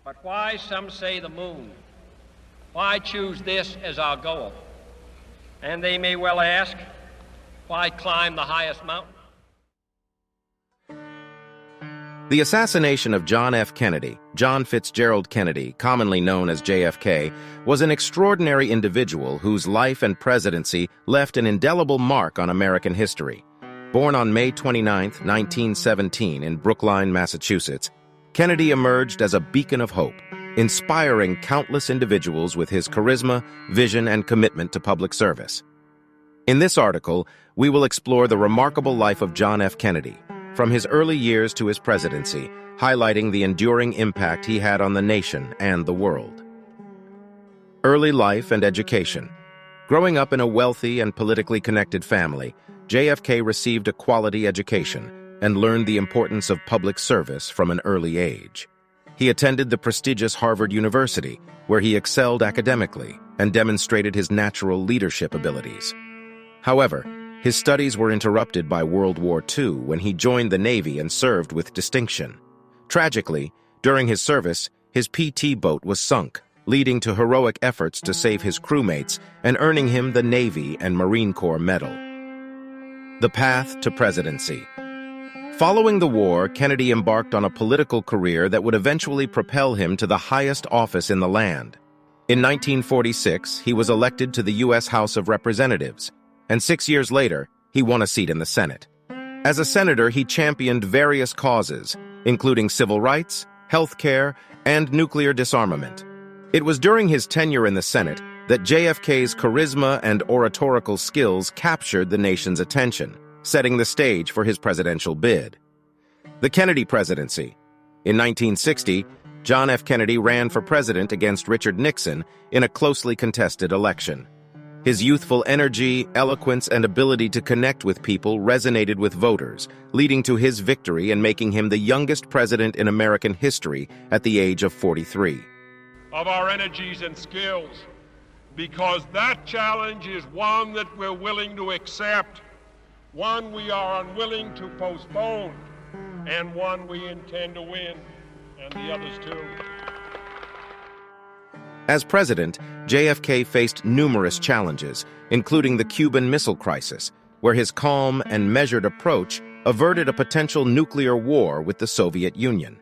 But why, some say, the moon? Why choose this as our goal? And they may well ask, why climb the highest mountain? The assassination of John F. Kennedy, John Fitzgerald Kennedy, commonly known as JFK, was an extraordinary individual whose life and presidency left an indelible mark on American history. Born on May 29, 1917, in Brookline, Massachusetts, Kennedy emerged as a beacon of hope, inspiring countless individuals with his charisma, vision, and commitment to public service. In this article, we will explore the remarkable life of John F. Kennedy, from his early years to his presidency, highlighting the enduring impact he had on the nation and the world. Early life and education. Growing up in a wealthy and politically connected family, JFK received a quality education and learned the importance of public service from an early age. He attended the prestigious Harvard University, where he excelled academically and demonstrated his natural leadership abilities. However, his studies were interrupted by World War II when he joined the Navy and served with distinction. Tragically, during his service, his PT boat was sunk, leading to heroic efforts to save his crewmates and earning him the Navy and Marine Corps Medal. The path to presidency. Following the war, Kennedy embarked on a political career that would eventually propel him to the highest office in the land. In 1946, he was elected to the U.S. House of Representatives, and 6 years later, he won a seat in the Senate. As a senator, he championed various causes, including civil rights, health care, and nuclear disarmament. It was during his tenure in the Senate that JFK's charisma and oratorical skills captured the nation's attention, setting the stage for his presidential bid. The Kennedy presidency. In 1960, John F. Kennedy ran for president against Richard Nixon in a closely contested election. His youthful energy, eloquence, and ability to connect with people resonated with voters, leading to his victory and making him the youngest president in American history at the age of 43. Of our energies and skills, because that challenge is one that we're willing to accept, one we are unwilling to postpone, and one we intend to win, and the others too. As president, JFK faced numerous challenges, including the Cuban Missile Crisis, where his calm and measured approach averted a potential nuclear war with the Soviet Union.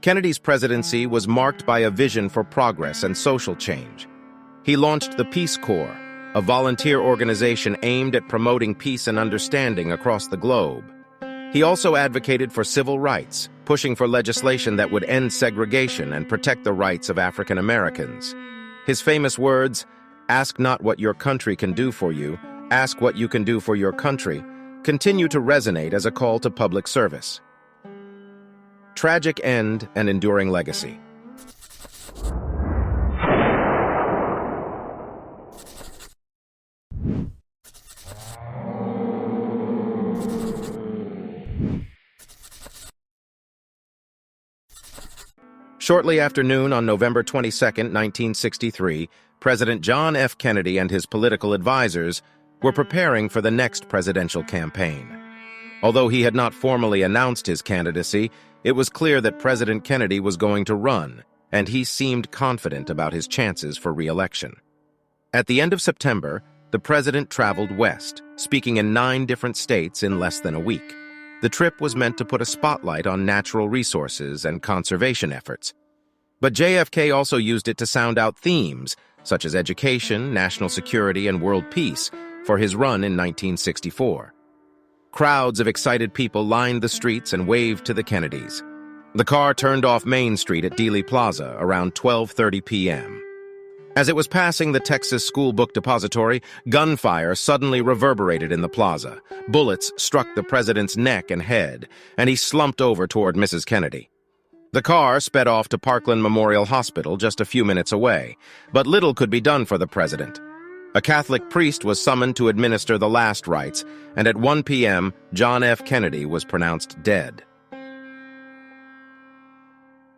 Kennedy's presidency was marked by a vision for progress and social change. He launched the Peace Corps, a volunteer organization aimed at promoting peace and understanding across the globe. He also advocated for civil rights, pushing for legislation that would end segregation and protect the rights of African Americans. His famous words, "Ask not what your country can do for you, ask what you can do for your country," continue to resonate as a call to public service. Tragic end and enduring legacy. Shortly after noon on November 22, 1963, President John F. Kennedy and his political advisors were preparing for the next presidential campaign. Although he had not formally announced his candidacy, it was clear that President Kennedy was going to run, and he seemed confident about his chances for re-election. At the end of September, the president traveled west, speaking in 9 different states in less than a week. The trip was meant to put a spotlight on natural resources and conservation efforts. But JFK also used it to sound out themes, such as education, national security, and world peace, for his run in 1964. Crowds of excited people lined the streets and waved to the Kennedys. The car turned off Main Street at Dealey Plaza around 12:30 p.m. As it was passing the Texas School Book Depository, gunfire suddenly reverberated in the plaza. Bullets struck the president's neck and head, and he slumped over toward Mrs. Kennedy. The car sped off to Parkland Memorial Hospital just a few minutes away, but little could be done for the president. A Catholic priest was summoned to administer the last rites, and at 1 p.m., John F. Kennedy was pronounced dead.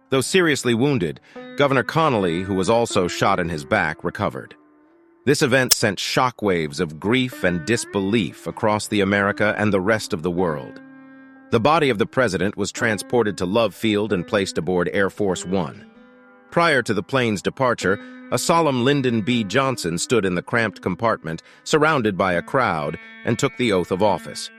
Though seriously wounded, Governor Connolly, who was also shot in his back, recovered. This event sent shockwaves of grief and disbelief across the America and the rest of the world. The body of the president was transported to Love Field and placed aboard Air Force One. Prior to the plane's departure, a solemn Lyndon B. Johnson stood in the cramped compartment, surrounded by a crowd, and took the oath of office.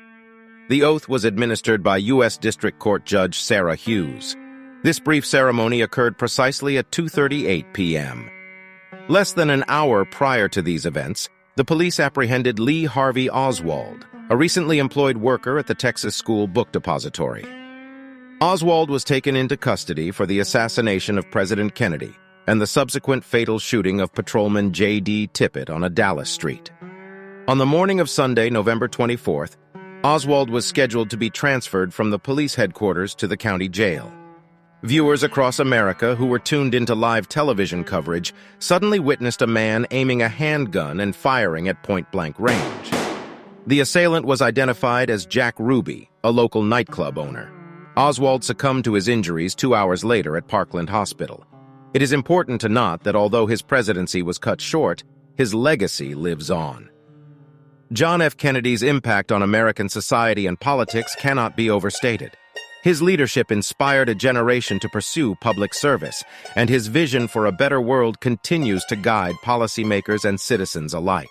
The oath was administered by U.S. District Court Judge Sarah Hughes. This brief ceremony occurred precisely at 2:38 p.m. Less than an hour prior to these events, the police apprehended Lee Harvey Oswald, a recently employed worker at the Texas School Book Depository. Oswald was taken into custody for the assassination of President Kennedy and the subsequent fatal shooting of Patrolman J.D. Tippit on a Dallas street. On the morning of Sunday, November 24th, Oswald was scheduled to be transferred from the police headquarters to the county jail. Viewers across America who were tuned into live television coverage suddenly witnessed a man aiming a handgun and firing at point-blank range. The assailant was identified as Jack Ruby, a local nightclub owner. Oswald succumbed to his injuries 2 hours later at Parkland Hospital. It is important to note that although his presidency was cut short, his legacy lives on. John F. Kennedy's impact on American society and politics cannot be overstated. His leadership inspired a generation to pursue public service, and his vision for a better world continues to guide policymakers and citizens alike.